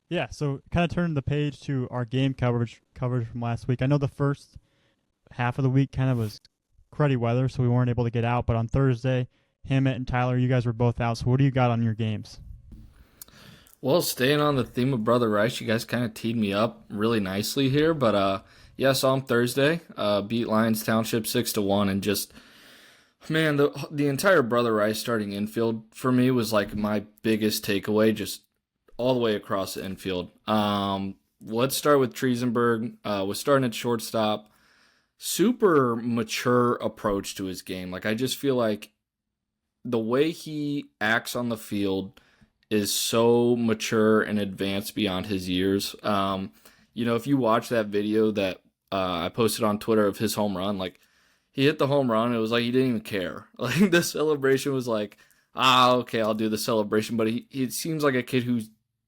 Yeah, so kind of turning the page to our game coverage from last week. I know the first half of the week kind of was cruddy weather, so we weren't able to get out. But on Thursday, Hammett and Tyler, you guys were both out. So what do you got on your games? Well, staying on the theme of Brother Rice, you guys kind of teed me up really nicely here. But yeah, saw him Thursday. Beat Lions Township 6-1, and just man, the entire Brother Rice starting infield for me was like my biggest takeaway, just all the way across the infield. Let's start with Triesenberg. Was starting at shortstop. Super mature approach to his game. Like I just feel like the way he acts on the field is so mature and advanced beyond his years. If you watch that video that I posted on Twitter of his home run, like he hit the home run, it was like he didn't even care. Like the celebration was like, okay, I'll do the celebration. But he seems like a kid who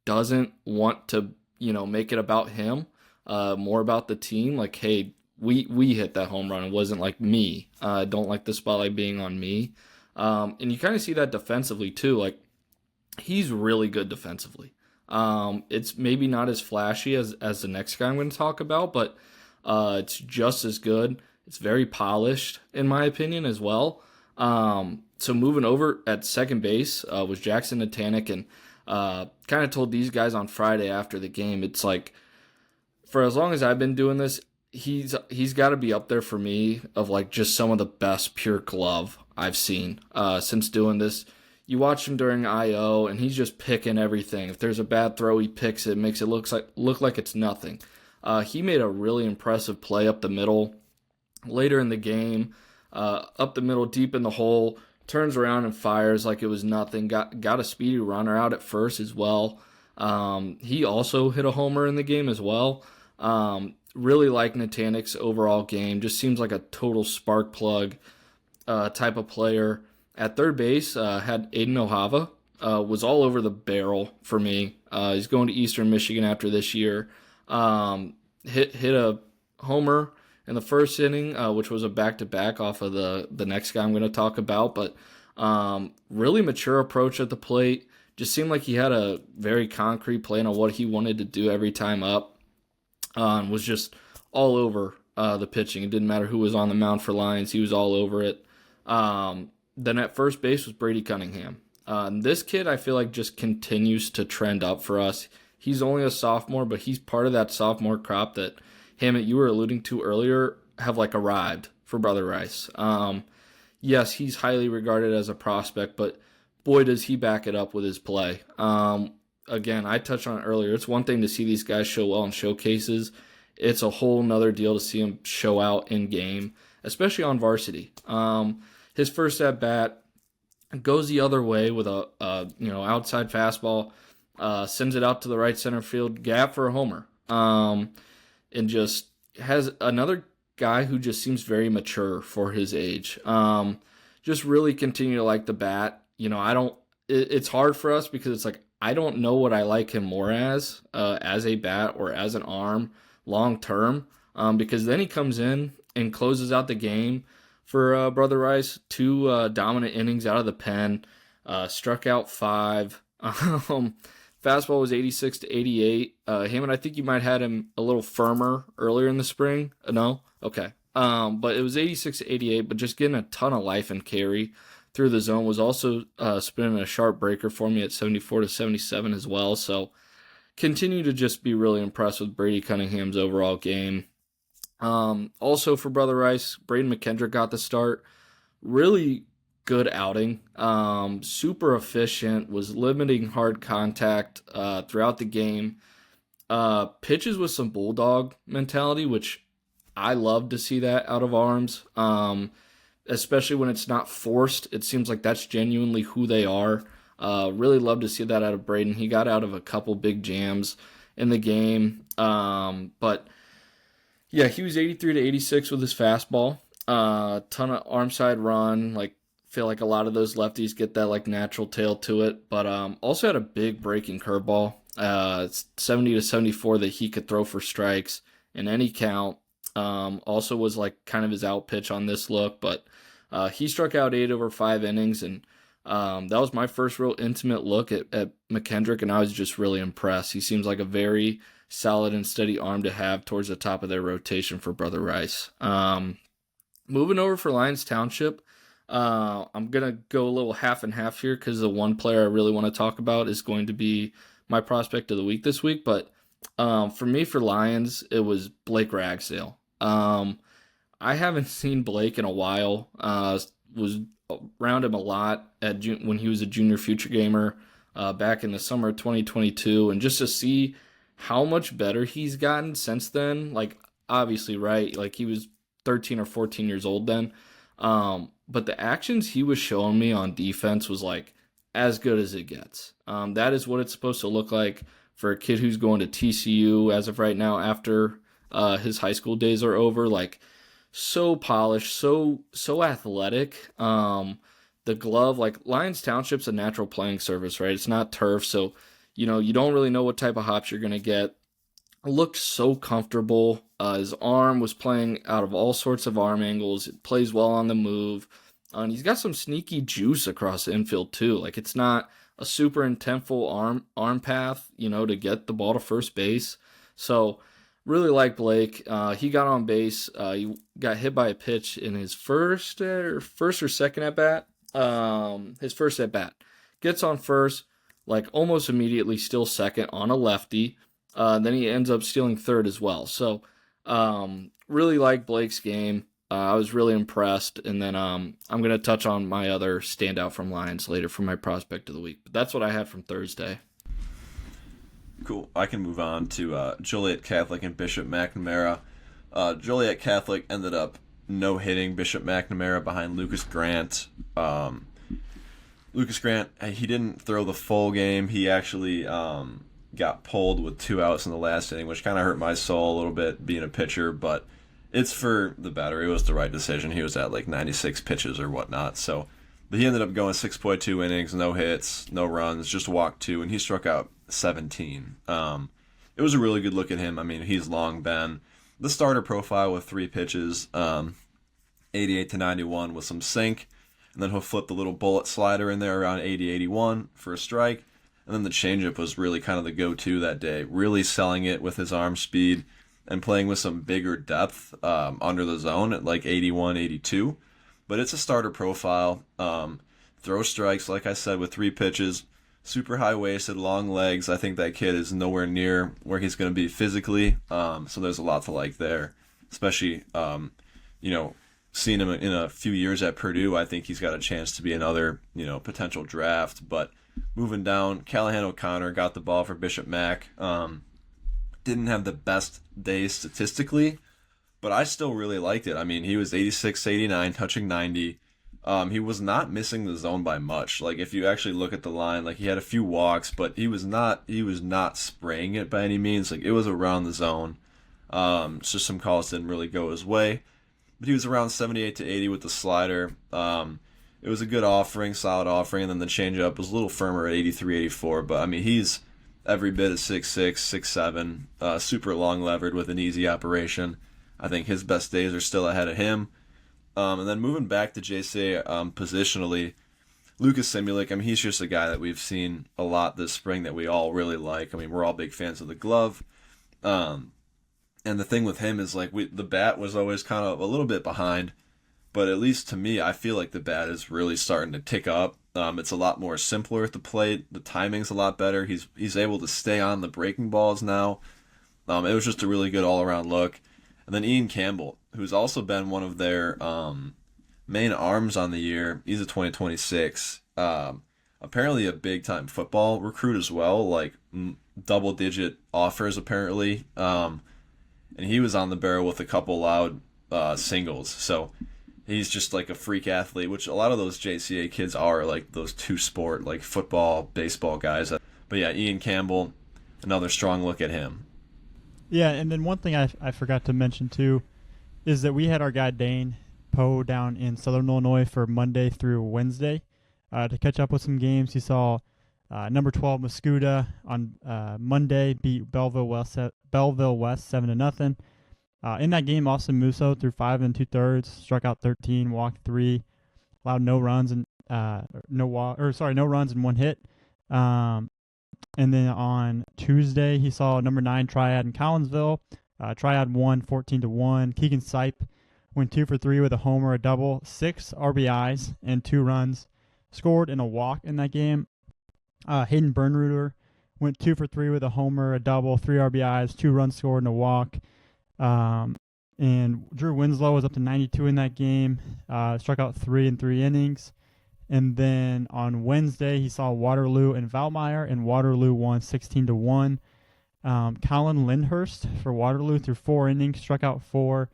doesn't want to, make it about him, more about the team. Like, hey, we hit that home run. It wasn't like me. I don't like the spotlight being on me. And you kind of see that defensively too. Like he's really good defensively. It's maybe not as flashy as the next guy I'm going to talk about, but it's just as good. It's very polished, in my opinion, as well. So moving over at second base was Jackson Natanic, and kind of told these guys on Friday after the game, it's like for as long as I've been doing this, he's got to be up there for me of like just some of the best pure glove I've seen since doing this. You watch him during IO, and he's just picking everything. If there's a bad throw, he picks it, makes it look like it's nothing. He made a really impressive play up the middle later in the game, up the middle, deep in the hole. Turns around and fires like it was nothing. Got a speedy runner out at first as well. He also hit a homer in the game as well. Really like Natanic's overall game. Just seems like a total spark plug type of player. At third base, had Aiden Ohava. Was all over the barrel for me. He's going to Eastern Michigan after this year. Hit a homer in the first inning, which was a back-to-back off of the next guy I'm going to talk about. But really mature approach at the plate. Just seemed like he had a very concrete plan on what he wanted to do every time up. Was just all over the pitching. It didn't matter who was on the mound for Lions. He was all over it. Then at first base was Brady Cunningham. This kid, I feel like, just continues to trend up for us. He's only a sophomore, but he's part of that sophomore crop that Hammett, you were alluding to earlier, have like arrived for Brother Rice. Yes, he's highly regarded as a prospect, but boy, does he back it up with his play. Again, I touched on it earlier. It's one thing to see these guys show well in showcases. It's a whole nother deal to see him show out in game, especially on varsity. His first at bat goes the other way with a outside fastball, sends it out to the right center field gap for a homer, and just has another guy who just seems very mature for his age. Just really continue to like the bat. I don't. It's hard for us because it's like I don't know what I like him more as a bat or as an arm long term. Because then he comes in and closes out the game for Brother Rice. Two dominant innings out of the pen, struck out five. Fastball was 86 to 88. Hammond, I think you might have had him a little firmer earlier in the spring. No? Okay. But it was 86 to 88, but just getting a ton of life and carry through the zone. Was also spinning a sharp breaker for me at 74 to 77 as well. So continue to just be really impressed with Brady Cunningham's overall game. Also for Brother Rice, Braden McKendrick got the start. Really good outing. Super efficient, was limiting hard contact throughout the game. Pitches with some bulldog mentality, which I love to see that out of arms. Especially when it's not forced. It seems like that's genuinely who they are. Really love to see that out of Braden. He got out of a couple big jams in the game. But yeah, he was 83 to 86 with his fastball. Ton of arm side run. Like, feel like a lot of those lefties get that like natural tail to it. But also had a big breaking curveball. 70 to 74 that he could throw for strikes in any count. Also was like kind of his out pitch on this look, but he struck out 8 over 5 innings, and That was my first real intimate look at McKendrick, and I was just really impressed. He seems like a very solid and steady arm to have towards the top of their rotation for Brother Rice. Moving over for Lions Township, I'm going to go a little half and half here because the one player I really want to talk about is going to be my prospect of the week this week. But for me, for Lions, it was Blake Ragsdale. I haven't seen Blake in a while. Was around him a lot when he was a junior future gamer back in the summer of 2022. And just to see how much better he's gotten since then, like, obviously, right? Like, he was 13 or 14 years old then. But the actions he was showing me on defense was like as good as it gets. That is what it's supposed to look like for a kid who's going to TCU as of right now after his high school days are over. Like, so polished, so athletic. The glove, like, Lions Township's a natural playing surface, right? It's not turf, so you don't really know what type of hops you're gonna get. Looked so comfortable. His arm was playing out of all sorts of arm angles. It plays well on the move. And he's got some sneaky juice across the infield too. Like, it's not a super intentful arm path, to get the ball to first base. So really like Blake. He got on base. He got hit by a pitch in his first or second at bat. His first at bat. Gets on first, like almost immediately, still second on a lefty. Then he ends up stealing third as well. So really like Blake's game. I was really impressed. And then I'm going to touch on my other standout from Lions later for my prospect of the week. But that's what I had from Thursday. Cool. I can move on to Joliet Catholic and Bishop McNamara. Joliet Catholic ended up no-hitting Bishop McNamara behind Lucas Grant. Lucas Grant, he didn't throw the full game. He actually got pulled with 2 outs in the last inning, which kind of hurt my soul a little bit being a pitcher, but it's for the better. It was the right decision. He was at like 96 pitches or whatnot. But he ended up going 6.2 innings, no hits, no runs, just walked 2, and he struck out 17. It was a really good look at him. I mean, he's long been the starter profile with 3 pitches, 88 to 91 with some sink, and then he'll flip the little bullet slider in there around 80, 81 for a strike. And then the changeup was really kind of the go-to that day, really selling it with his arm speed and playing with some bigger depth under the zone at like 81, 82. But it's a starter profile. Throw strikes, like I said, with 3 pitches, super high-waisted, long legs. I think that kid is nowhere near where he's going to be physically. So there's a lot to like there, especially, seeing him in a few years at Purdue. I think he's got a chance to be another, potential draft. But moving down, Callahan O'Connor got the ball for Bishop Mack. Didn't have the best day statistically, but I still really liked it. I mean, he was 86, 89, touching 90. He was not missing the zone by much. Like, if you actually look at the line, like, he had a few walks, but he was not spraying it by any means. Like, it was around the zone. Just some calls didn't really go his way. But he was around 78 to 80 with the slider. It was a good offering, solid offering, and then the changeup was a little firmer at 83, 84. But, I mean, he's every bit of 6'6", 6'7", super long levered with an easy operation. I think his best days are still ahead of him. And then moving back to JCA positionally, Lucas Simulik, I mean, he's just a guy that we've seen a lot this spring that we all really like. I mean, we're all big fans of the glove. And the thing with him is, like, the bat was always kind of a little bit behind. But at least to me, I feel like the bat is really starting to tick up. It's a lot more simpler at the plate. The timing's a lot better. He's able to stay on the breaking balls now. It was just a really good all-around look. And then Ian Campbell, who's also been one of their main arms on the year. He's a 2026. Apparently a big-time football recruit as well, like double-digit offers apparently. And he was on the barrel with a couple loud singles. So he's just like a freak athlete, which a lot of those JCA kids are, like those two-sport, like football, baseball guys. But yeah, Ian Campbell, another strong look at him. Yeah, and then one thing I forgot to mention too is that we had our guy Dane Poe down in Southern Illinois for Monday through Wednesday to catch up with some games. He saw number 12 Muscuda on Monday beat Belleville West 7-0. In that game, Austin Musso threw 5 2/3, struck out 13, walked 3, allowed no runs, and no runs and 1 hit. And then on Tuesday, he saw number 9 Triad in Collinsville. Triad won 14-1. Keegan Sipe went 2 for 3 with a homer, a double, 6 RBIs, and 2 runs. Scored in a walk in that game. Hayden Bernruder went 2 for 3 with a homer, a double, 3 RBIs, 2 runs scored, and a walk. And Drew Winslow was up to 92 in that game. Struck out 3 in 3 innings. And then on Wednesday, he saw Waterloo and Valmeyer, and Waterloo won 16-1. Colin Lindhurst for Waterloo through 4 innings, struck out 4.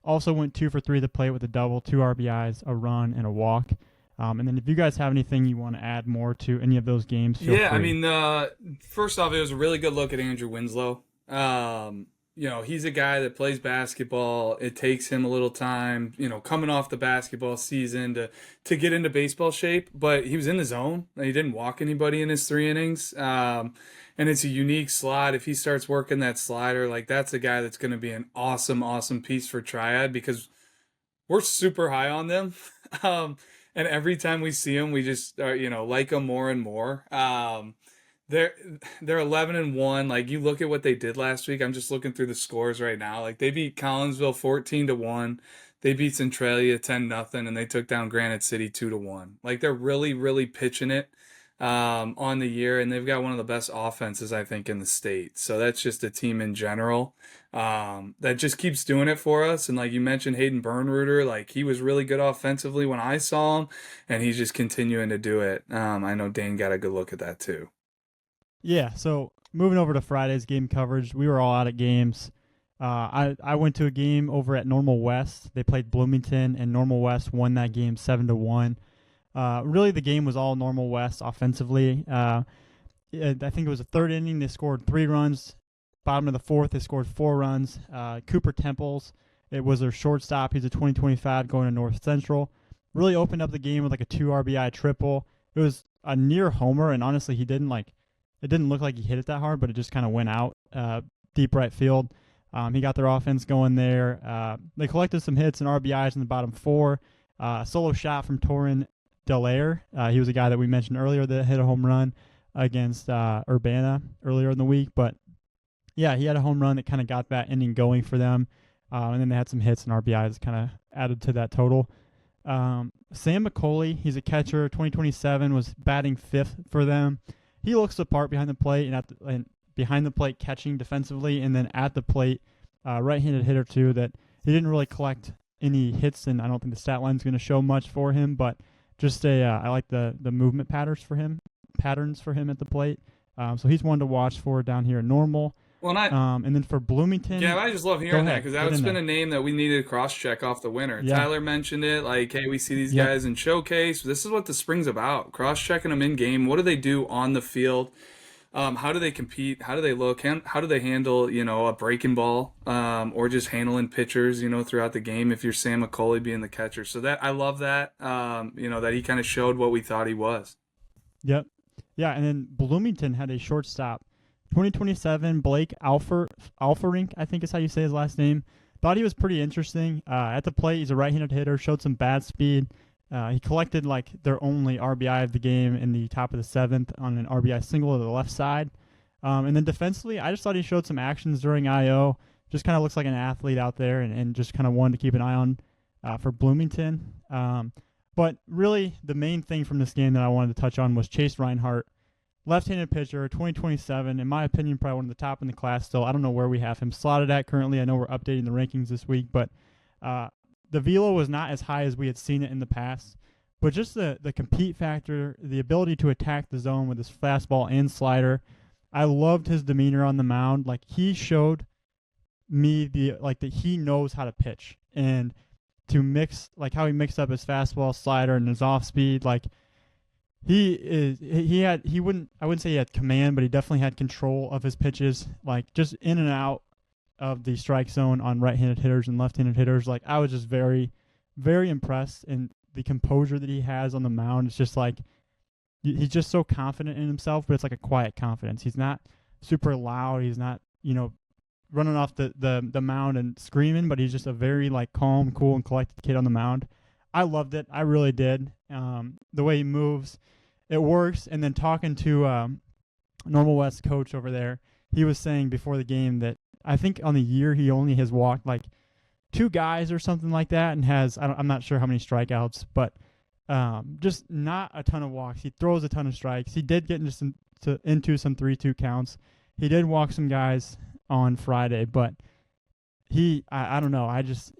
Also went 2 for 3 to the plate with a double, 2 RBIs, a run, and a walk. And then if you guys have anything you want to add more to any of those games, feel free. I mean, first off, it was a really good look at Andrew Winslow. He's a guy that plays basketball. It takes him a little time, coming off the basketball season to get into baseball shape. But he was in the zone. He didn't walk anybody in his 3 innings. And it's a unique slot. If he starts working that slider, that's a guy that's going to be an awesome, awesome piece for Triad because we're super high on them. And every time we see them, we just like them more and more. They're 11-1. You look at what they did last week. I'm just looking through the scores right now. They beat Collinsville 14-1. They beat Centralia 10-0, and they took down Granite City 2-1. They're really, really pitching it on the year, and they've got one of the best offenses I think in the state. So that's just a team in general that just keeps doing it for us. And like you mentioned, Hayden Bernruder, he was really good offensively when I saw him, and he's just continuing to do it. I know Dane got a good look at that too. Yeah, so moving over to Friday's game coverage, we were all out at games. I went to a game over at Normal West. They played Bloomington, and Normal West won that game 7-1. Really, the game was all Normal West offensively. I think it was the 3rd inning. They scored 3 runs. Bottom of the 4th, they scored 4 runs. Cooper Temples, it was their shortstop. He's a 2025 going to North Central. Really opened up the game with a 2 RBI triple. It was a near homer, and honestly, it didn't look like he hit it that hard, but it just kind of went out deep right field. He got their offense going there. They collected some hits and RBIs in the bottom 4. Solo shot from Torin Delaire. He was a guy that we mentioned earlier that hit a home run against Urbana earlier in the week. But, yeah, he had a home run that kind of got that inning going for them. And then they had some hits and RBIs kind of added to that total. Sam McCauley, he's a catcher, 2027, was batting 5th for them. He looks the part behind the plate and behind the plate catching defensively, and then at the plate, right-handed hitter too. That he didn't really collect any hits, and I don't think the stat line's going to show much for him. But just I like the movement patterns for him at the plate. So he's one to watch for down here at Normal. Well, and then for Bloomington, yeah, I just love hearing that because that's been a name that we needed to cross-check off the winner. Yeah. Tyler mentioned it, hey, we see these guys in showcase. This is what the spring's about, cross-checking them in-game. What do they do on the field? How do they compete? How do they look? How do they handle, a breaking ball or just handling pitchers, throughout the game if you're Sam McCauley being the catcher? So that I love that, that he kind of showed what we thought he was. Yep. Yeah, and then Bloomington had a shortstop. 2027, Blake Alferink, I think is how you say his last name. Thought he was pretty interesting. At the plate, he's a right-handed hitter, showed some bad speed. He collected their only RBI of the game in the top of the 7th on an RBI single to the left side. And then defensively, I just thought he showed some actions during I.O. Just kind of looks like an athlete out there and just kind of one to keep an eye on for Bloomington. But really, the main thing from this game that I wanted to touch on was Chase Reinhardt. Left-handed pitcher, 2027, in my opinion, probably one of the top in the class still. I don't know where we have him slotted at currently. I know we're updating the rankings this week, but the velo was not as high as we had seen it in the past. But just the compete factor, the ability to attack the zone with his fastball and slider, I loved his demeanor on the mound. He showed me that he knows how to pitch and to mix, how he mixed up his fastball, slider, and his off speed. I wouldn't say he had command, but he definitely had control of his pitches, just in and out of the strike zone on right-handed hitters and left-handed hitters. I was just very, very impressed in the composure that he has on the mound. It's just he's just so confident in himself, but it's a quiet confidence. He's not super loud. He's not, running off the mound and screaming, but he's just a very calm, cool, and collected kid on the mound. I loved it. I really did. The way he moves, it works. And then talking to Normal West coach over there, he was saying before the game that I think on the year he only has walked like 2 guys or something like that, and I'm not sure how many strikeouts, but just not a ton of walks. He throws a ton of strikes. He did get into some 3-2 counts. He did walk some guys on Friday, but I don't know.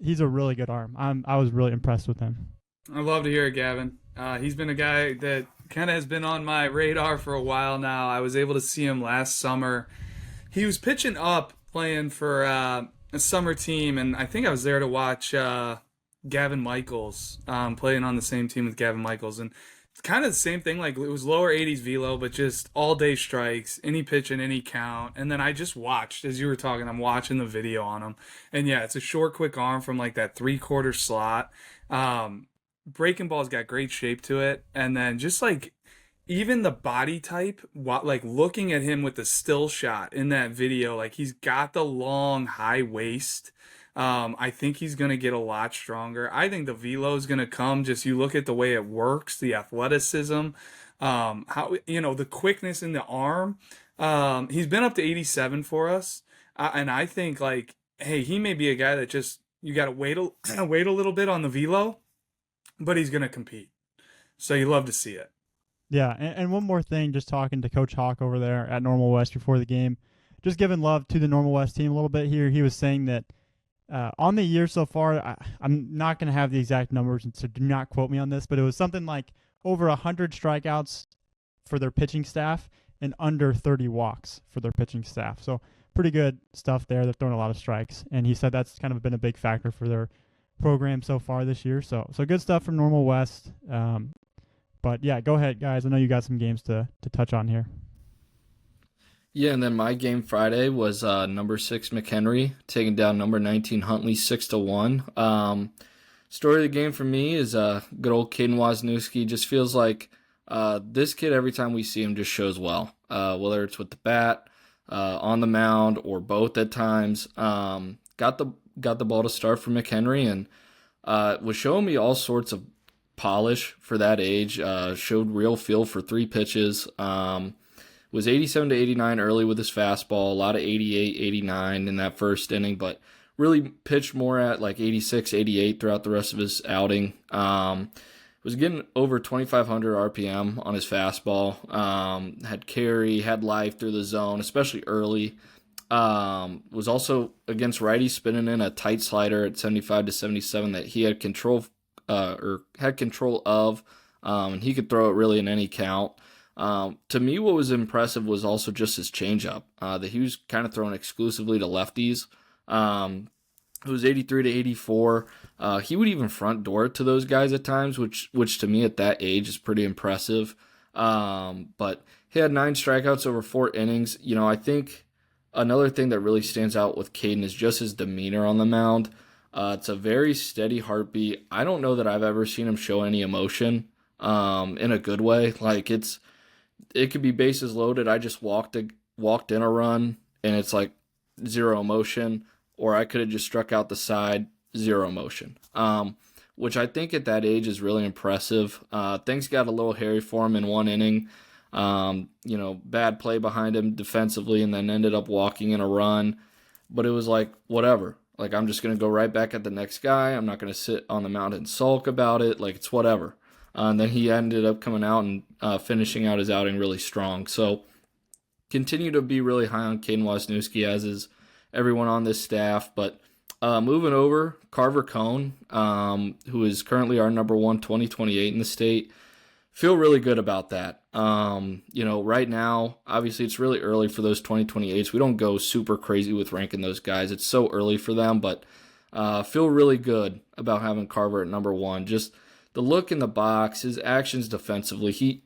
He's a really good arm. I was really impressed with him. I love to hear it, Gavin. He's been a guy that kind of has been on my radar for a while now. I was able to see him last summer. He was pitching up, playing for a summer team, and I think I was there to watch Gavin Michaels playing on the same team with Gavin Michaels. And it's kind of the same thing. Like, it was lower 80s velo, but just all-day strikes, any pitch in any count. And then I just watched, as you were talking, I'm watching the video on him. And yeah, it's a short, quick arm from like that 3/4 slot. Breaking ball's got great shape to it. And then just like even the body type, like looking at him with the still shot in that video, like he's got the long, high waist. I think he's going to get a lot stronger. I think the velo is going to come. Just you look at the way it works, the athleticism, how the quickness in the arm. He's been up to 87 for us, and I think like, hey, he may be a guy that just you got to wait a little bit on the velo, but he's going to compete. So you love to see it. Yeah, and one more thing, just talking to Coach Hawk over there at Normal West before the game, just giving love to the Normal West team a little bit here. He was saying that on the year so far, I'm not going to have the exact numbers, so do not quote me on this, but it was something like over 100 strikeouts for their pitching staff and under 30 walks for their pitching staff. So pretty good stuff there. They're throwing a lot of strikes, and he said that's kind of been a big factor for their program so far this year. So good stuff from Normal West. But yeah, go ahead, guys. I know you got some games to touch on here. Yeah, and then my game Friday was number 6 McHenry taking down number 19 Huntley 6-1. Story of the game for me is good old Caden Wisniewski. Just feels like this kid, every time we see him, just shows well. Whether it's with the bat, on the mound, or both at times. Got the ball to start for McHenry and was showing me all sorts of polish for that age. Showed real feel for 3 pitches. Was 87 to 89 early with his fastball, a lot of 88, 89 in that first inning, but really pitched more at like 86, 88 throughout the rest of his outing. Was getting over 2,500 RPM on his fastball. Had carry, had life through the zone, especially early. Was also against righties spinning in a tight slider at 75 to 77 that he had control of, and he could throw it really in any count. To me, what was impressive was also just his changeup, that he was kind of throwing exclusively to lefties. It was 83 to 84. He would even front door it to those guys at times, which to me at that age is pretty impressive. But he had 9 strikeouts over 4 innings. I think another thing that really stands out with Caden is just his demeanor on the mound. It's a very steady heartbeat. I don't know that I've ever seen him show any emotion in a good way. Like it could be bases loaded. I just walked in a run and it's like 0 emotion, or I could have just struck out the side, 0 emotion. Which I think at that age is really impressive. Things got a little hairy for him in 1 inning. Bad play behind him defensively, and then ended up walking in a run. But it was like, whatever. Like, I'm just going to go right back at the next guy. I'm not going to sit on the mound and sulk about it. Like, it's whatever. And then he ended up coming out and finishing out his outing really strong. So continue to be really high on Caden Wisniewski, as is everyone on this staff. But moving over, Carver Cone, who is currently our number 1 2028 in the state. Feel really good about that. Right now, obviously it's really early for those 2028s. We don't go super crazy with ranking those guys. It's so early for them, but feel really good about having Carver at number 1. Just the look in the box, his actions defensively.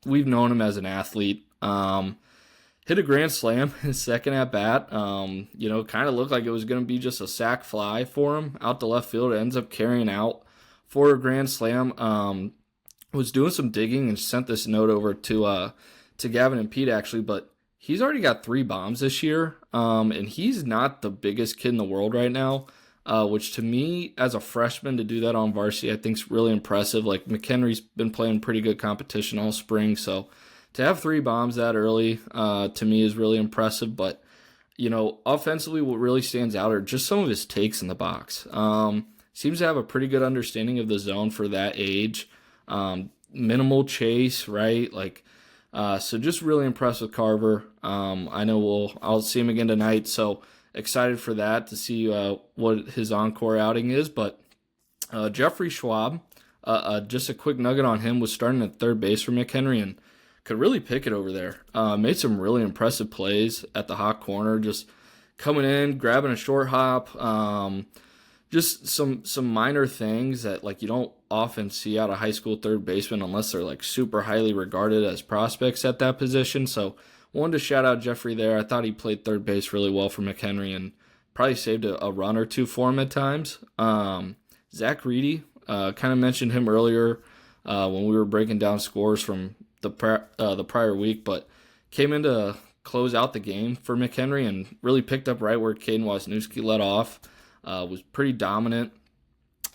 We've known him as an athlete. Hit a grand slam his second at bat. Kind of looked like it was going to be just a sac fly for him out to left field. It ends up carrying out for a grand slam. Was doing some digging and sent this note over to Gavin and Pete actually, but he's already got 3 bombs this year, and he's not the biggest kid in the world right now. which to me, as a freshman, to do that on varsity, I think is really impressive. Like McHenry's been playing pretty good competition all spring, so to have 3 bombs that early, to me is really impressive. But offensively, what really stands out are just some of his takes in the box. Seems to have a pretty good understanding of the zone for that age. Minimal chase, right? So just really impressed with Carver. I know I'll see him again tonight, so excited for that to see what his encore outing is. But Jeffrey Schwab, just a quick nugget on him, was starting at third base for McHenry and could really pick it over there. Made some really impressive plays at the hot corner, just coming in, grabbing a short hop. Just some minor things that you don't often see out of high school third baseman unless they're super highly regarded as prospects at that position. So wanted to shout out Jeffrey there. I thought he played third base really well for McHenry and probably saved a run or two for him at times. Zach Reedy, kind of mentioned him earlier when we were breaking down scores from the prior week, but came in to close out the game for McHenry and really picked up right where Caden Wisniewski let off. Was pretty dominant. 6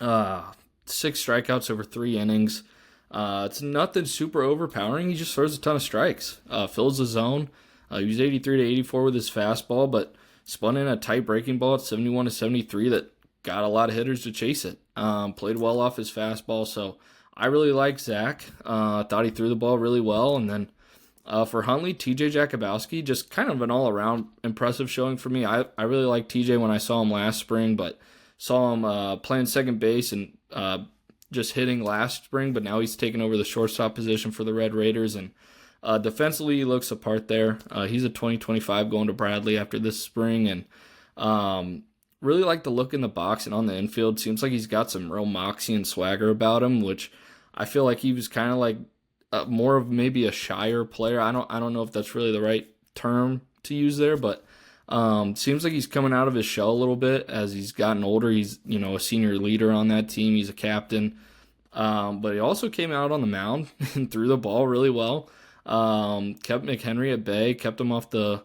strikeouts over 3 innings. It's nothing super overpowering. He just throws a ton of strikes. Fills the zone. He was 83 to 84 with his fastball, but spun in a tight breaking ball at 71 to 73 that got a lot of hitters to chase it. Played well off his fastball, so I really like Zach. Thought he threw the ball really well. And then for Huntley, TJ Jakubowski, just kind of an all-around impressive showing for me. I really liked TJ when I saw him last spring, but saw him playing second base and just hitting last spring, but now he's taken over the shortstop position for the Red Raiders. And defensively, he looks apart there. He's a 2025 going to Bradley after this spring, and really like the look in the box and on the infield. Seems like he's got some real moxie and swagger about him, which I feel like he was kind of more of maybe a shyer player. I don't know if that's really the right term to use there, but seems like he's coming out of his shell a little bit as he's gotten older. He's a senior leader on that team. He's a captain, but he also came out on the mound and threw the ball really well. Kept McHenry at bay, kept him off the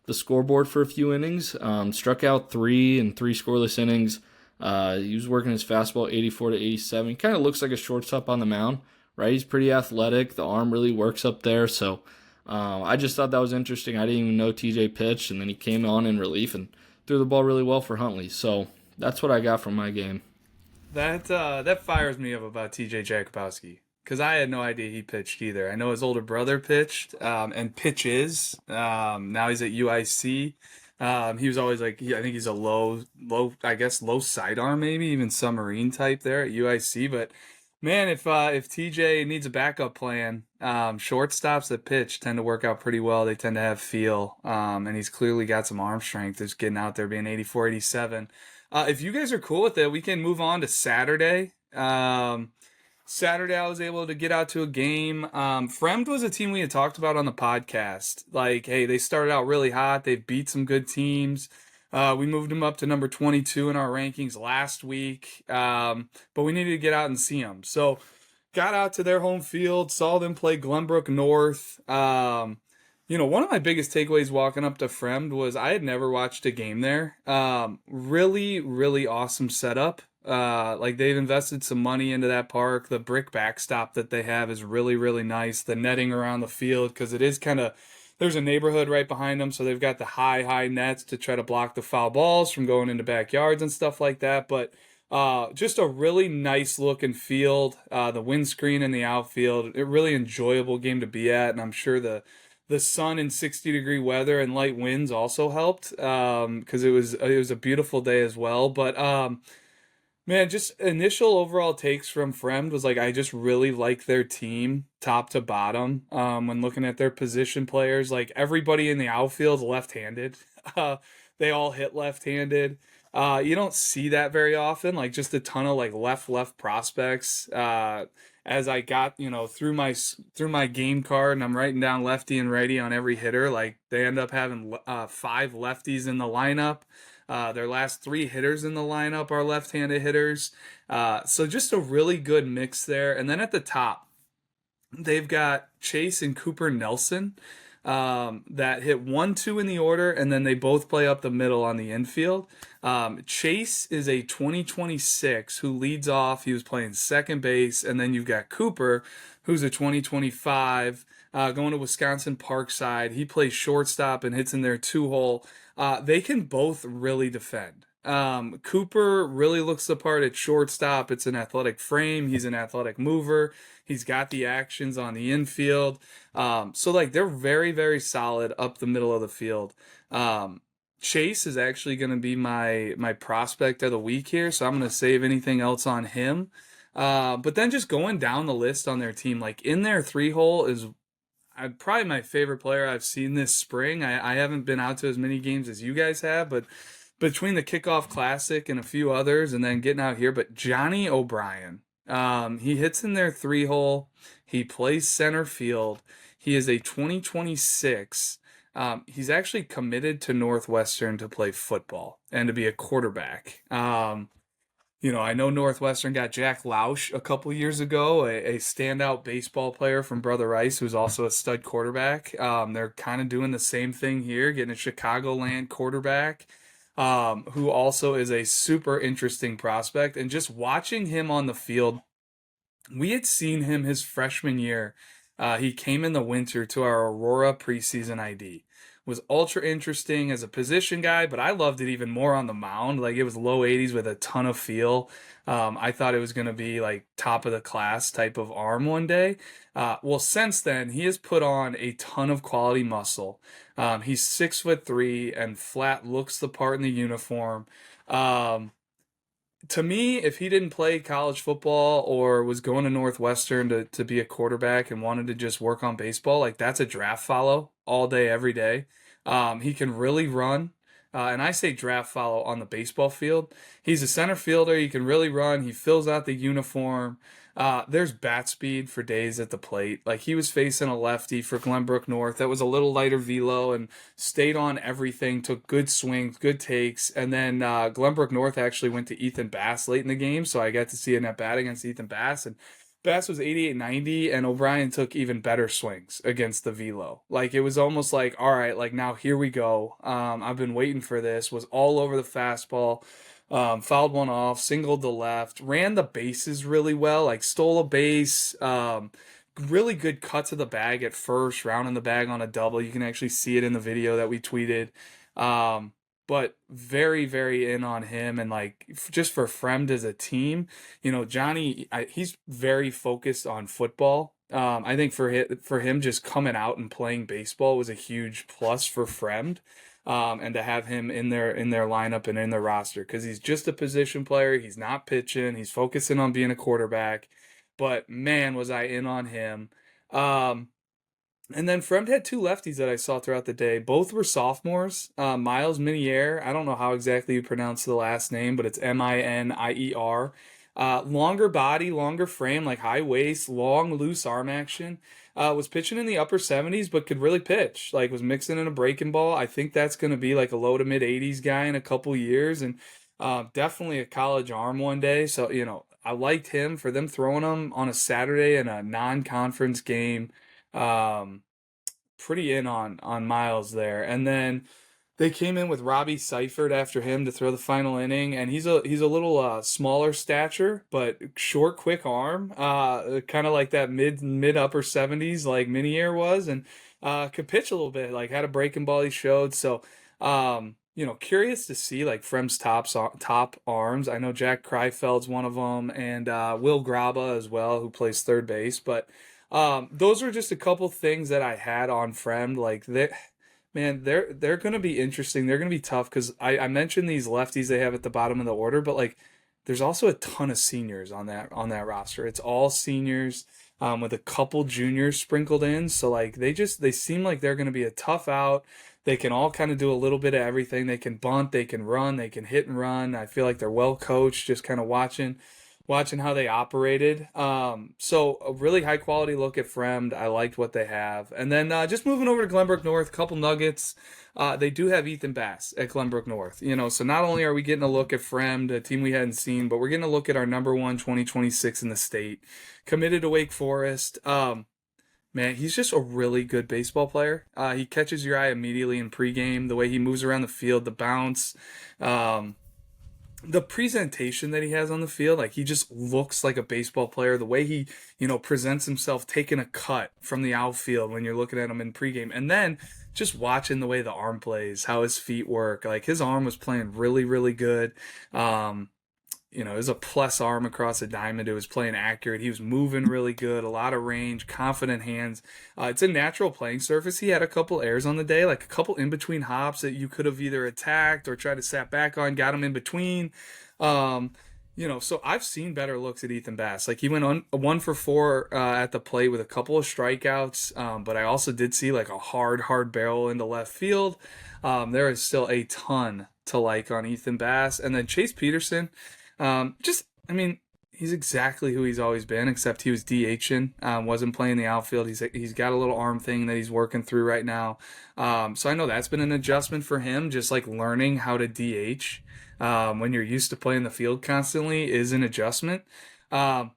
scoreboard for a few innings. Struck out 3 in 3 scoreless innings. He was working his fastball 84 to 87. He kind of looks like a shortstop on the mound. Right, he's pretty athletic. The arm really works up there. So I just thought that was interesting. I didn't even know TJ pitched, and then he came on in relief and threw the ball really well for Huntley. So that's what I got from my game. That fires me up about TJ Jakubowski because I had no idea he pitched either. I know his older brother pitched and pitches. Now he's at UIC. He was always I think he's a low sidearm, maybe even submarine type there at UIC, but. Man, if TJ needs a backup plan, shortstops that pitch tend to work out pretty well. They tend to have feel, and he's clearly got some arm strength. Just getting out there being 84, 87. If you guys are cool with it, we can move on to Saturday. Saturday, I was able to get out to a game. Fremd was a team we had talked about on the podcast. Hey, they started out really hot. They've beat some good teams. We moved them up to number 22 in our rankings last week, but we needed to get out and see them. So got out to their home field, saw them play Glenbrook North. One of my biggest takeaways walking up to Fremd was I had never watched a game there. Really, really awesome setup. They've invested some money into that park. The brick backstop that they have is really, really nice. The netting around the field, because it is kind of... There's a neighborhood right behind them, so they've got the high nets to try to block the foul balls from going into backyards and stuff like that. But just a really nice looking field. The windscreen in the outfield, a really enjoyable game to be at, and I'm sure the sun and 60-degree weather and light winds also helped because it was a beautiful day as well. But man, just initial overall takes from Fremd was I just really like their team top to bottom. When looking at their position players, everybody in the outfield is left-handed. They all hit left-handed. You don't see that very often. Just a ton of left prospects. As I got through my game card and I'm writing down lefty and righty on every hitter, they end up having 5 lefties in the lineup. Their last 3 hitters in the lineup are left-handed hitters. So just a really good mix there. And then at the top, they've got Chase and Cooper Nelson. that hit 1-2 in the order, and then they both play up the middle on the infield. Chase is a 2026 who leads off. He was playing second base, and then you've got Cooper, who's a 2025 going to Wisconsin Parkside. He plays shortstop and hits in their 2-hole. They can both really defend. Cooper really looks the part at shortstop. It's an athletic frame. He's an athletic mover. He's got the actions on the infield. So like they're very, very solid up the middle of the field. Chase is actually going to be my prospect of the week here, so I'm going to save anything else on him. But then just going down the list on their team, like in their 3-hole is probably my favorite player I've seen this spring. I haven't been out to as many games as you guys have, but between the Kickoff Classic and a few others and then getting out here, but Johnny O'Brien, he hits in their 3-hole. He plays center field. He is a 2026. He's actually committed to Northwestern to play football and to be a quarterback. I know Northwestern got Jack Lausch a couple years ago, a standout baseball player from Brother Rice, who's also a stud quarterback. They're kind of doing the same thing here, getting a Chicagoland quarterback, who also is a super interesting prospect. And just watching him on the field, we had seen him his freshman year. He came in the winter to our Aurora preseason ID. Was ultra interesting as a position guy, but I loved it even more on the mound. Like it was low 80s with a ton of feel. I thought it was going to be like top of the class type of arm one day. Well, since then he has put on a ton of quality muscle. He's 6'3" and flat, looks the part in the uniform. To me, if he didn't play college football or was going to Northwestern to be a quarterback and wanted to just work on baseball, like that's a draft follow all day, every day. He can really run. And I say draft follow on the baseball field. He's a center fielder. He can really run. He fills out the uniform. There's bat speed for days at the plate. Like he was facing a lefty for Glenbrook North that was a little lighter velo and stayed on everything, took good swings, good takes. And then Glenbrook North actually went to Ethan Bass late in the game, so I got to see an at bat against Ethan Bass. And Bass was 88-90, and O'Brien took even better swings against the velo. Like it was almost like, all right, like now here we go. I've been waiting for this. Was all over the fastball. Fouled one off, singled the left, ran the bases really well, like stole a base, really good cut to the bag at first, rounding the bag on a double. You can actually see it in the video that we tweeted. But very, very in on him. And like just for Fremd as a team, Johnny, he's very focused on football. I think for him just coming out and playing baseball was a huge plus for Fremd. And to have him in their lineup and in their roster, because he's just a position player. He's not pitching. He's focusing on being a quarterback. But man, was I in on him. And then Fremd had 2 lefties that I saw throughout the day. Both were sophomores. Miles Minier, I don't know how exactly you pronounce the last name, but it's Minier. Longer body, longer frame, like high waist, long, loose arm action. Was pitching in the upper 70s, but could really pitch. Like was mixing in a breaking ball. I think that's going to be like a low to mid 80s guy in a couple years, and definitely a college arm one day. So I liked him for them throwing him on a Saturday in a non-conference game. Pretty in on Miles there, and then they came in with Robbie Seifert after him to throw the final inning, and he's a little smaller stature, but short, quick arm, kind of like that mid upper 70s like Minier was, and could pitch a little bit, like had a breaking ball he showed. So curious to see like Fremd's top arms. I know Jack Kreifeld's one of them, and Will Graba as well, who plays third base. But those are just a couple things that I had on Fremd. Like they're going to be interesting. They're going to be tough because I mentioned these lefties they have at the bottom of the order, but like there's also a ton of seniors on that roster. It's all seniors with a couple juniors sprinkled in. So like they seem like they're going to be a tough out. They can all kind of do a little bit of everything. They can bunt, they can run, they can hit and run. I feel like they're well coached, just kind of watching how they operated. So a really high quality look at Fremd. I liked what they have. And then just moving over to Glenbrook North, a couple nuggets. They do have Ethan Bass at Glenbrook North. So not only are we getting a look at Fremd, a team we hadn't seen, but we're getting a look at our number 1 2026 in the state. Committed to Wake Forest. man, he's just a really good baseball player. He catches your eye immediately in pregame. The way he moves around the field, the bounce, um, the presentation that he has on the field, like he just looks like a baseball player. The way he, presents himself, taking a cut from the outfield when you're looking at him in pregame, and then just watching the way the arm plays, how his feet work. Like his arm was playing really, really good. It was a plus arm across the diamond. It was playing accurate. He was moving really good, a lot of range, confident hands. It's a natural playing surface. He had a couple errors on the day, like a couple in between hops that you could have either attacked or tried to sat back on, got him in between. So I've seen better looks at Ethan Bass. Like he went on 1 for 4 at the plate with a couple of strikeouts, but I also did see like a hard barrel into left field. There is still a ton to like on Ethan Bass, and then Chase Peterson. He's exactly who he's always been, except he was DHing, wasn't playing the outfield. He's got a little arm thing that he's working through right now. So I know that's been an adjustment for him, just like learning how to DH when you're used to playing the field constantly is an adjustment. But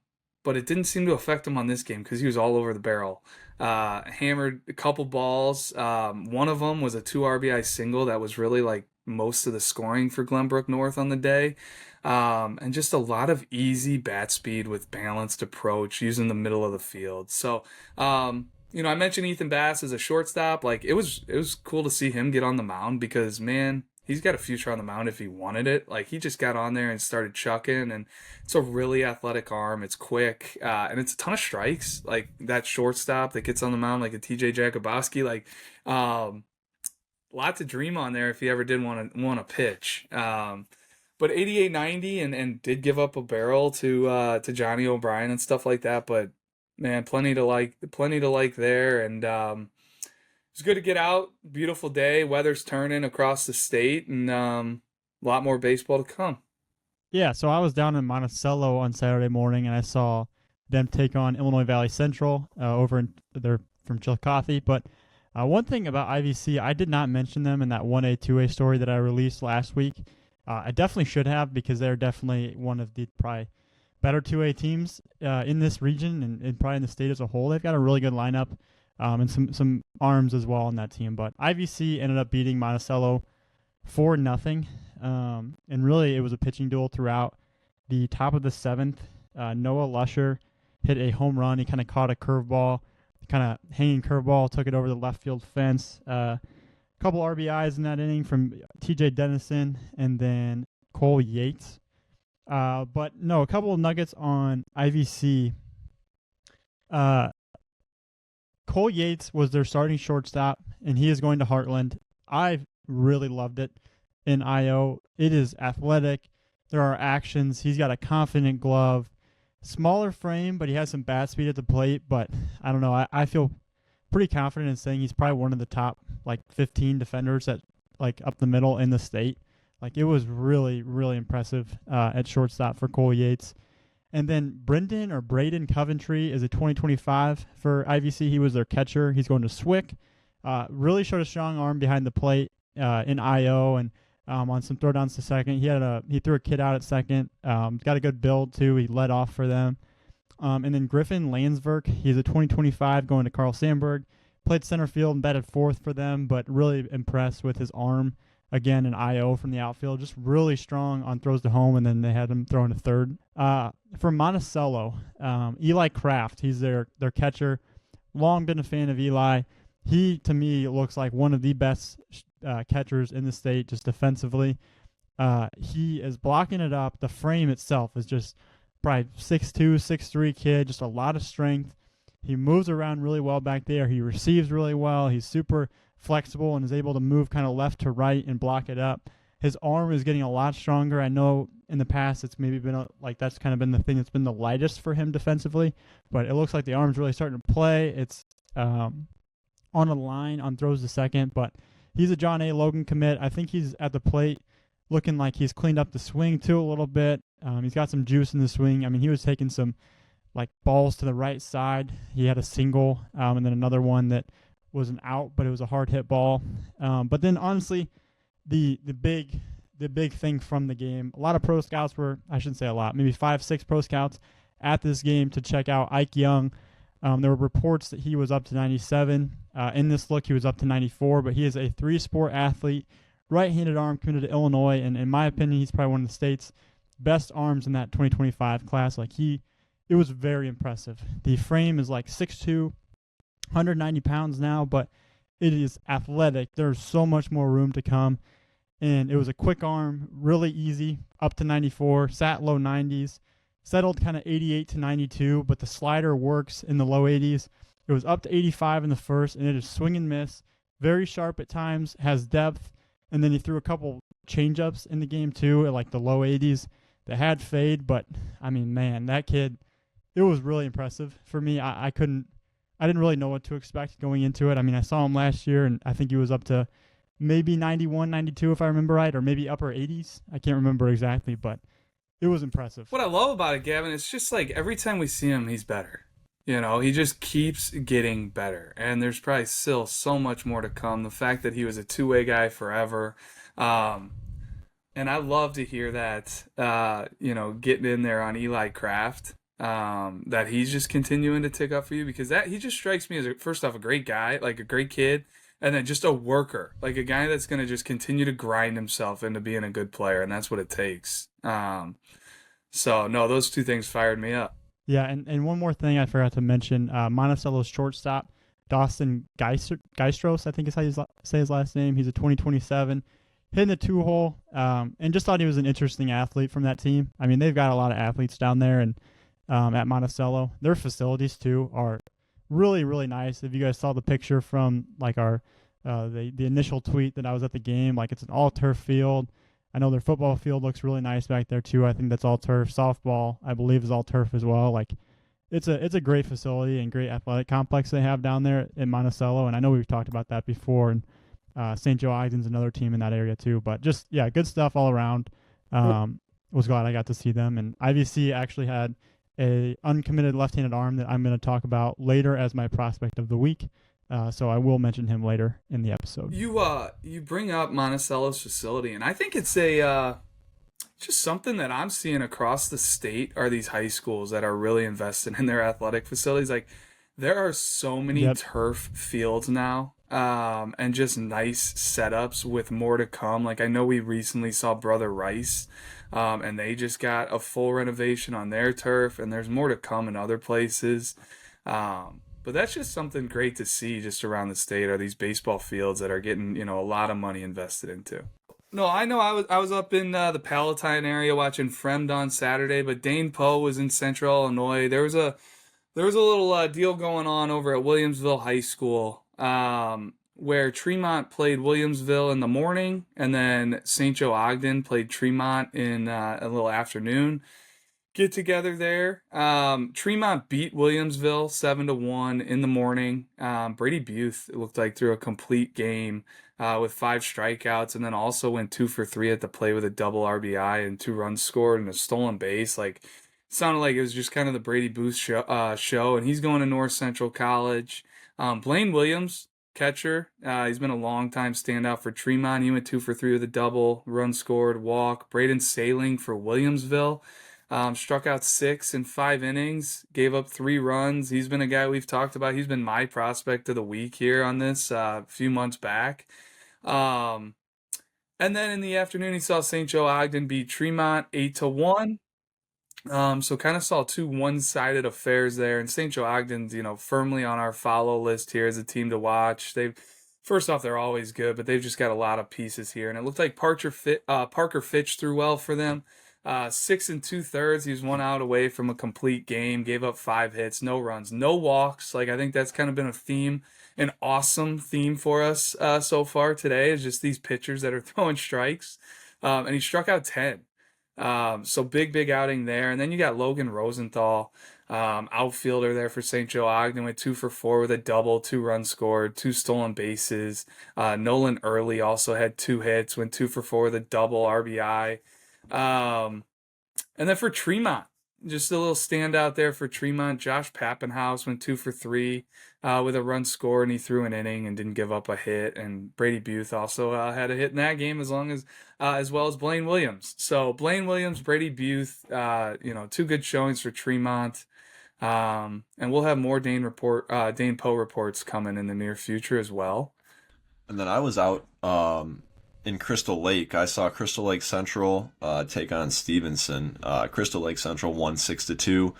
it didn't seem to affect him on this game because he was all over the barrel. Hammered a couple balls. One of them was a 2 RBI single that was really like most of the scoring for Glenbrook North on the day. And just a lot of easy bat speed with balanced approach using the middle of the field. So, I mentioned Ethan Bass as a shortstop. Like it was cool to see him get on the mound because, man, he's got a future on the mound if he wanted it. Like he just got on there and started chucking, and it's a really athletic arm. It's quick, and it's a ton of strikes. Like that shortstop that gets on the mound, like a TJ Jakubowski, like, lot to dream on there if he ever did want to pitch. But 88-90 and did give up a barrel to Johnny O'Brien and stuff like that. But man, plenty to like there, and it's good to get out. Beautiful day, weather's turning across the state, and a lot more baseball to come. Yeah, so I was down in Monticello on Saturday morning, and I saw them take on Illinois Valley Central they're from Chillicothe. But one thing about IVC, I did not mention them in that 1A, 2A story that I released last week. I definitely should have because they're definitely one of the probably better 2A teams in this region and probably in the state as a whole. They've got a really good lineup and some arms as well on that team. But IVC ended up beating Monticello 4-0. And really it was a pitching duel throughout. The top of the 7th, Noah Lusher hit a home run. He kind of caught a curveball, kind of hanging curveball, took it over the left field fence. Couple RBIs in that inning from TJ Dennison and then Cole Yates. But no, a couple of nuggets on IVC. Cole Yates was their starting shortstop, and he is going to Heartland. I really loved it in IO. It is athletic. There are actions. He's got a confident glove. Smaller frame, but he has some bat speed at the plate. But I don't know. I feel pretty confident in saying he's probably one of the top 15 defenders at up the middle in the state. It was really, really impressive at shortstop for Cole Yates. And then Braden Coventry is a 2025 for IVC. He was their catcher. He's going to Swick. Really showed a strong arm behind the plate in IO and on some throwdowns to second. He threw a kid out at second. Got a good build too. He led off for them. And then Griffin Landsverk, he's a 2025 going to Carl Sandburg. Played center field and batted 4th for them, but really impressed with his arm. Again, an IO from the outfield. Just really strong on throws to home, and then they had him throwing to third. For Monticello, Eli Kraft, he's their catcher. Long been a fan of Eli. He, to me, looks like one of the best catchers in the state, just defensively. He is blocking it up. The frame itself is just probably 6'2", 6'3" kid, just a lot of strength. He moves around really well back there. He receives really well. He's super flexible and is able to move kind of left to right and block it up. His arm is getting a lot stronger. I know in the past it's maybe been that's kind of been the thing that's been the lightest for him defensively, but it looks like the arm's really starting to play. It's on a line on throws to second, but he's a John A. Logan commit. I think he's at the plate looking like he's cleaned up the swing too a little bit. He's got some juice in the swing. I mean, he was taking some balls to the right side. He had a single and then another one that was an out, but it was a hard hit ball. But then honestly, the big thing from the game, a lot of pro scouts I shouldn't say a lot, maybe 5-6 pro scouts at this game to check out Ike Young. There were reports that he was up to 97. In this look, he was up to 94, but he is a three-sport athlete, right-handed arm, committed to Illinois, and in my opinion, he's probably one of the state's best arms in that 2025 class. It was very impressive. The frame is like 6'2", 190 pounds now, but it is athletic. There's so much more room to come, and it was a quick arm, really easy, up to 94, sat low 90s, settled kind of 88 to 92, but the slider works in the low 80s. It was up to 85 in the first, and it is swing and miss, very sharp at times, has depth, and then he threw a couple change-ups in the game too at like the low 80s that had fade, but I mean, man, that kid, it was really impressive for me. I didn't really know what to expect going into it. I mean, I saw him last year, and I think he was up to maybe 91, 92 if I remember right, or maybe upper 80s. I can't remember exactly, but it was impressive. What I love about it, Gavin, it's just like every time we see him, he's better. You know, he just keeps getting better, and there's probably still so much more to come. The fact that he was a two-way guy forever, and I love to hear that, getting in there on Eli Kraft, that he's just continuing to tick up for you, because he just strikes me as, first off, a great guy, like a great kid, and then just a worker, like a guy that's going to just continue to grind himself into being a good player, and that's what it takes. So, no, those two things fired me up. Yeah, and one more thing I forgot to mention, Monticello's shortstop, Dawson Geistros, I think is how you say his last name. He's a 2027, hitting the two-hole, and just thought he was an interesting athlete from that team. I mean, they've got a lot of athletes down there, and at Monticello. Their facilities, too, are really, really nice. If you guys saw the picture from, like, our the initial tweet that I was at the game, like, it's an all-turf field. I know their football field looks really nice back there too. I think that's all turf. Softball, I believe, is all turf as well. Like, it's a great facility and great athletic complex they have down there in Monticello. And I know we've talked about that before. And St. Joe Ogden's another team in that area too. But just good stuff all around. Was glad I got to see them. And IVC actually had a uncommitted left-handed arm that I'm going to talk about later as my prospect of the week. So I will mention him later in the episode. You bring up Monticello's facility, and I think it's just something that I'm seeing across the state are these high schools that are really invested in their athletic facilities. Like, there are so many turf fields now, and just nice setups with more to come. Like, I know we recently saw Brother Rice, and they just got a full renovation on their turf, and there's more to come in other places. But that's just something great to see just around the state, are these baseball fields that are getting, a lot of money invested into. No, I know I was up in the Palatine area watching Fremd on Saturday, but Dane Poe was in Central Illinois. There was a little deal going on over at Williamsville High School, where Tremont played Williamsville in the morning, and then St. Joe Ogden played Tremont in a little afternoon get together there. Tremont beat Williamsville 7-1 in the morning. Brady Buth, it looked like, threw a complete game with 5 strikeouts, and then also went 2 for 3 at the play with a double RBI and 2 runs scored and a stolen base. Like, it sounded like it was just kind of the Brady Buth show, and he's going to North Central College. Blaine Williams, catcher, he's been a long time standout for Tremont. He went 2 for 3 with a double, run scored, walk. Braden Sailing for Williamsville. Struck out 6 in 5 innings, gave up 3 runs. He's been a guy we've talked about. He's been my prospect of the week here on this a few months back. And then in the afternoon, he saw St. Joe Ogden beat Tremont 8-1. So kind of saw 2 one-sided affairs there. And St. Joe Ogden's, firmly on our follow list here as a team to watch. First off, they're always good, but they've just got a lot of pieces here. And it looked like Parker Fitch threw well for them. 6 2/3. He was 1 out away from a complete game. Gave up 5 hits, no runs, no walks. Like, I think that's kind of been a theme, an awesome theme for us so far today, is just these pitchers that are throwing strikes. And he struck out 10. So big outing there. And then you got Logan Rosenthal, outfielder there for St. Joe Ogden, went 2 for 4 with a double, 2 runs scored, 2 stolen bases. Nolan Early also had 2 hits, went 2 for 4 with a double RBI. And then for Tremont, just a little standout there for Tremont. Josh Pappenhouse went 2 for 3 with a run scored, and he threw an inning and didn't give up a hit. And Brady Buth also had a hit in that game, as well as Blaine Williams. So Blaine Williams, Brady Buth, 2 good showings for Tremont. And we'll have more Dane Poe reports coming in the near future as well. And then I was out in Crystal Lake. I saw Crystal Lake Central take on Stevenson. Crystal Lake Central won 6-2,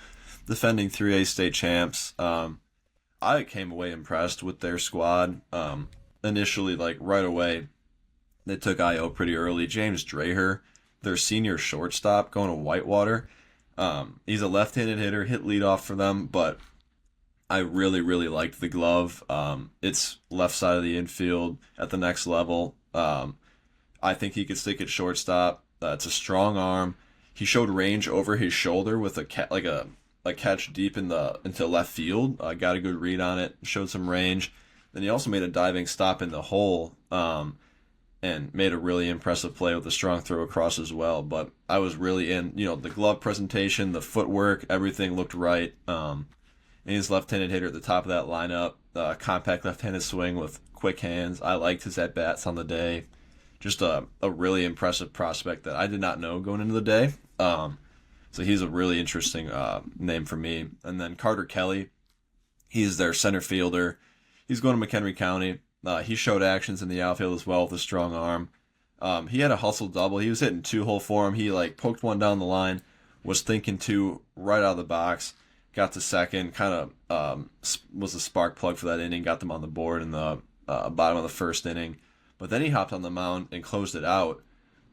defending 3A state champs. I came away impressed with their squad. Initially, like right away, they took IO pretty early. James Draher, their senior shortstop, going to Whitewater. He's a left-handed hitter, hit leadoff for them, but I really, really liked the glove. It's left side of the infield at the next level. I think he could stick at shortstop. It's a strong arm. He showed range over his shoulder with a catch deep into left field. Got a good read on it. Showed some range. Then he also made a diving stop in the hole. And made a really impressive play with a strong throw across as well. But I was really in, the glove presentation, the footwork, everything looked right. And he's left-handed hitter at the top of that lineup. Compact left-handed swing with quick hands. I liked his at-bats on the day. Just a really impressive prospect that I did not know going into the day. So he's a really interesting name for me. And then Carter Kelly, he's their center fielder. He's going to McHenry County. He showed actions in the outfield as well with a strong arm. He had a hustle double. He was hitting 2-hole for him. He poked one down the line, was thinking two right out of the box, got to second, kind of was a spark plug for that inning, got them on the board in the bottom of the first inning. But then he hopped on the mound and closed it out.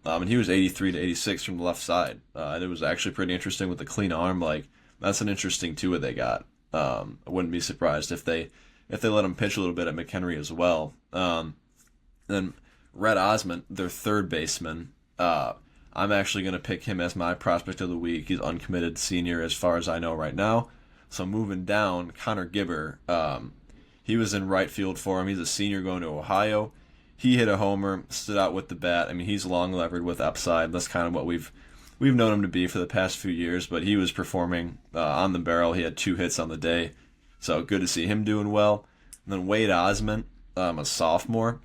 And he was 83 to 86 from the left side. And it was actually pretty interesting with the clean arm. That's an interesting two they got. I wouldn't be surprised if they let him pitch a little bit at McHenry as well. Then Rhett Osment, their third baseman, I'm actually going to pick him as my prospect of the week. He's uncommitted senior as far as I know right now. So moving down, Connor Gibber, he was in right field for him. He's a senior going to Ohio. He hit a homer, stood out with the bat. I mean, he's long levered with upside. That's kind of what we've known him to be for the past few years, but he was performing on the barrel. He had 2 hits on the day. So good to see him doing well. And then Wade Osment, a sophomore,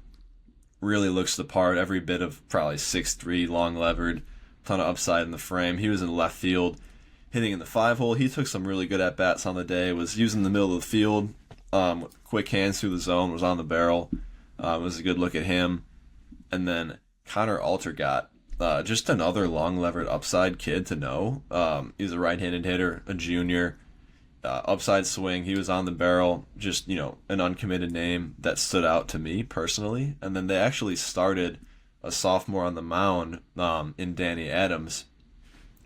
really looks the part. Every bit of probably 6'3", long levered, ton of upside in the frame. He was in left field, hitting in the 5-hole. He took some really good at-bats on the day, was using the middle of the field, quick hands through the zone, was on the barrel. It was a good look at him. And then Connor Altergott, just another long levered upside kid to know. He's a right-handed hitter, a junior. Upside swing, he was on the barrel, just, an uncommitted name that stood out to me personally. And then they actually started a sophomore on the mound in Danny Adams.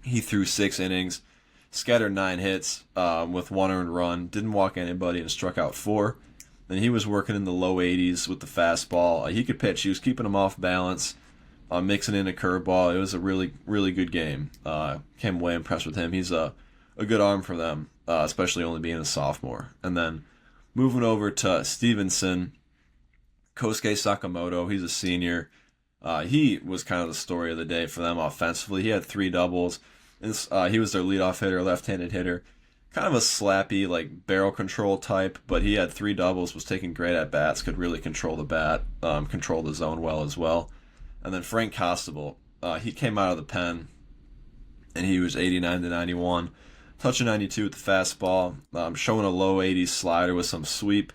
He threw 6 innings, scattered 9 hits with 1 earned run, didn't walk anybody, and struck out 4. And he was working in the low 80s with the fastball. He could pitch. He was keeping him off balance, mixing in a curveball. It was a really, really good game. Came away impressed with him. He's a good arm for them, especially only being a sophomore. And then moving over to Stevenson, Kosuke Sakamoto, he's a senior. He was kind of the story of the day for them offensively. He had 3 doubles. He was their leadoff hitter, left-handed hitter. Kind of a slappy, barrel control type, but he had 3 doubles, was taking great at-bats, could really control the bat, control the zone well as well. And then Frank Costable, he came out of the pen, and he was 89 to 91. Touching 92 with the fastball, showing a low 80s slider with some sweep,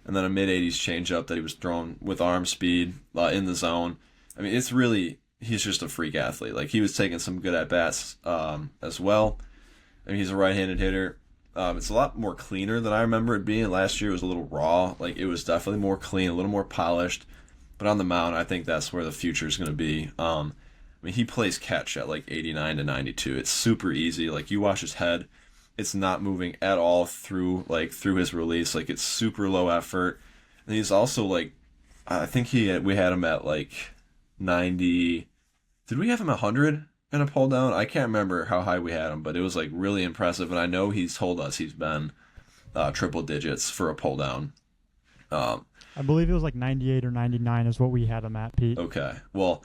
and then a mid 80s changeup that he was throwing with arm speed in the zone. I mean, he's just a freak athlete. He was taking some good at-bats as well. I mean, he's a right-handed hitter. It's a lot more cleaner than I remember it being. Last year it was a little raw. It was definitely more clean, a little more polished. But on the mound, I think that's where the future is going to be. I mean, he plays catch at 89 to 92. It's super easy. You watch his head, it's not moving at all through his release. It's super low effort. And he's also I think we had him at 90. Did we have him at 100 in a pull down? I can't remember how high we had him, but it was really impressive. And I know he's told us he's been triple digits for a pull down. I believe it was 98 or 99 is what we had him at, Pete. Okay. Well,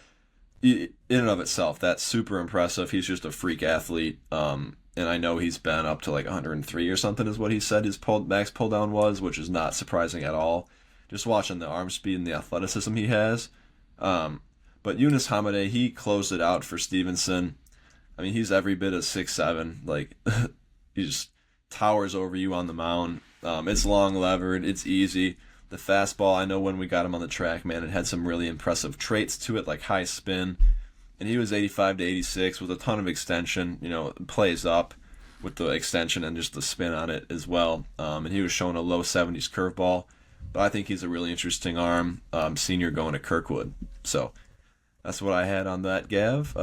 in and of itself, that's super impressive. He's just a freak athlete. And I know he's been up to 103 or something is what he said his max pull down was, which is not surprising at all. Just watching the arm speed and the athleticism he has. But Yunus Hamade, he closed it out for Stevenson. I mean, he's every bit of 6'7". He's towers over you on the mound. It's long levered. It's easy. The fastball, I know when we got him on the track, man, it had some really impressive traits to it, like high spin. And he was 85 to 86 with a ton of extension, plays up with the extension and just the spin on it as well. And he was showing a low 70s curveball. But I think he's a really interesting arm, senior going to Kirkwood. So that's what I had on that, Gav.